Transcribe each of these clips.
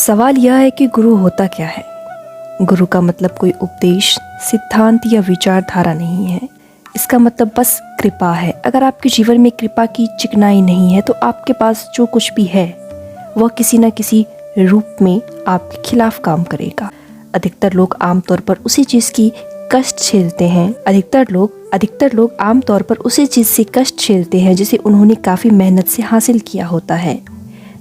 सवाल यह है कि गुरु होता क्या है। गुरु का मतलब कोई उपदेश, सिद्धांत या विचारधारा नहीं है। इसका मतलब बस कृपा है। अगर आपके जीवन में कृपा की चिकनाई नहीं है तो आपके पास जो कुछ भी है वह किसी न किसी रूप में आपके खिलाफ काम करेगा। अधिकतर लोग आमतौर पर उसी चीज़ की कष्ट झेलते हैं। अधिकतर लोग आमतौर पर उसी चीज़ से कष्ट झेलते हैं जिसे उन्होंने काफ़ी मेहनत से हासिल किया होता है,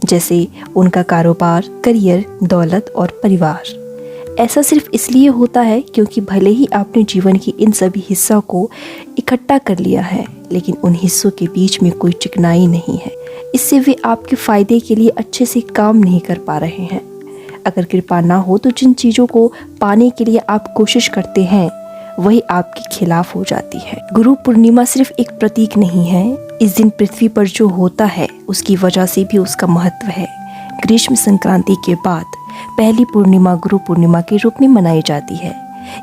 जैसे उनका कारोबार, करियर, दौलत और परिवार। ऐसा सिर्फ इसलिए होता है क्योंकि भले ही आपने जीवन के इन सभी हिस्सों को इकट्ठा कर लिया है, लेकिन उन हिस्सों के बीच में कोई चिकनाई नहीं है। इससे वे आपके फ़ायदे के लिए अच्छे से काम नहीं कर पा रहे हैं। अगर कृपा ना हो तो जिन चीज़ों को पाने के लिए आप कोशिश करते हैं वही आपके खिलाफ हो जाती है। गुरु पूर्णिमा सिर्फ एक प्रतीक नहीं है। इस दिन पृथ्वी पर जो होता है उसकी वजह से भी उसका महत्व है। ग्रीष्म संक्रांति के बाद पहली पूर्णिमा गुरु पूर्णिमा के रूप में मनाई जाती है।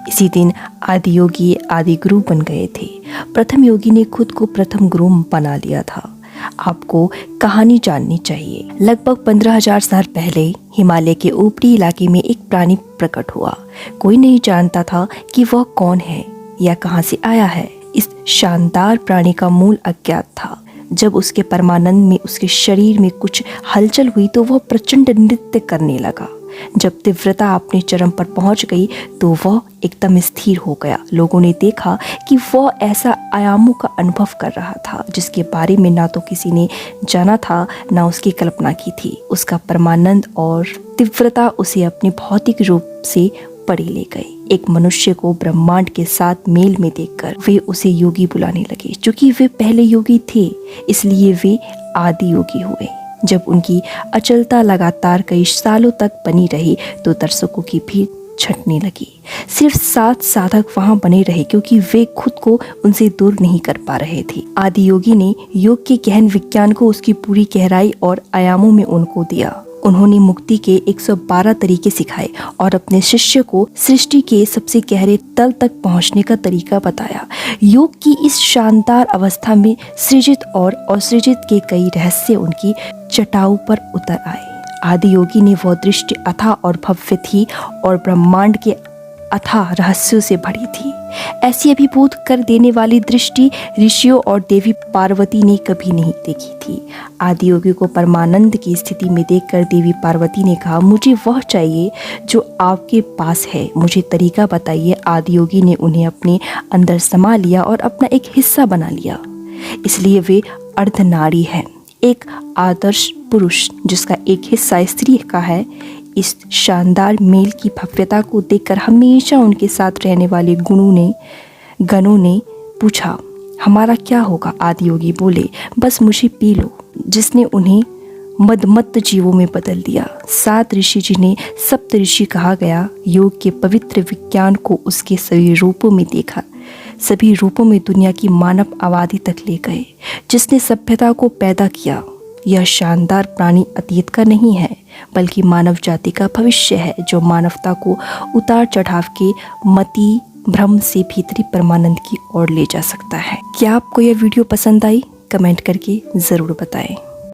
इसी दिन आदि योगी आदि गुरु बन गए थे। प्रथम योगी ने खुद को प्रथम गुरु बना लिया था। आपको कहानी जाननी चाहिए। लगभग 15,000 साल पहले हिमालय के ऊपरी इलाके में एक प्राणी प्रकट हुआ। कोई नहीं जानता था कि वह कौन है या कहां से आया है। इस शानदार प्राणी का मूल अज्ञात था। जब उसके परमानंद में उसके शरीर में कुछ हलचल हुई तो वह प्रचंड नृत्य करने लगा। जब तीव्रता अपने चरम पर पहुंच गई तो वह एकदम स्थिर हो गया। लोगों ने देखा कि वह ऐसा आयामों का अनुभव कर रहा था जिसके बारे में ना तो किसी ने जाना था ना उसकी कल्पना की थी। उसका परमानंद और तीव्रता उसे अपने भौतिक रूप से परे ले गए। एक मनुष्य को ब्रह्मांड के साथ मेल में देखकर वे उसे योगी बुलाने लगे। चूंकि वे पहले योगी थे इसलिए वे आदि योगी हुए। जब उनकी अचलता लगातार कई सालों तक बनी रही तो दर्शकों की भीड़ छटने लगी। सिर्फ 7 साधक वहां बने रहे क्योंकि वे खुद को उनसे दूर नहीं कर पा रहे थे। आदि योगी ने योग के गहन विज्ञान को उसकी पूरी गहराई और आयामों में उनको दिया। उन्होंने मुक्ति के 112 तरीके सिखाए और अपने शिष्य को सृष्टि के सबसे गहरे तल तक पहुंचने का तरीका बताया। योग की इस शानदार अवस्था में सृजित और असृजित के कई रहस्य उनकी जटाओं पर उतर आए। आदि योगी ने वह दृष्टि अथाह और भव्य थी और ब्रह्मांड के अथाह रहस्यों से भरी थी। ऐसी अभिभूत कर देने वाली दृष्टि ऋषियों और देवी पार्वती ने कभी नहीं देखी थी। आदि योगी को परमानंद की स्थिति में देखकर देवी पार्वती ने कहा, मुझे वह चाहिए जो आपके पास है, मुझे तरीका बताइए। आदि योगी ने उन्हें अपने अंदर समा लिया और अपना एक हिस्सा बना लिया। इसलिए वे अर्धनारी हैं, एक आदर्श पुरुष जिसका एक हिस्सा स्त्री का है। इस शानदार मेल की भव्यता को देखकर हमेशा उनके साथ रहने वाले गणों ने पूछा, हमारा क्या होगा? आदि योगी बोले, बस मुझे पी लो, जिसने उन्हें मदमत्त जीवों में बदल दिया। 7 ऋषि जिन्हें सप्त ऋषि कहा गया, योग के पवित्र विज्ञान को उसके सभी रूपों में देखा। सभी रूपों में दुनिया की मानव आबादी तक ले गए, जिसने सभ्यता को पैदा किया। यह शानदार प्राणी अतीत का नहीं है बल्कि मानव जाति का भविष्य है, जो मानवता को उतार चढ़ाव के मति भ्रम से भीतरी परमानंद की ओर ले जा सकता है। क्या आपको यह वीडियो पसंद आई? कमेंट करके ज़रूर बताएं।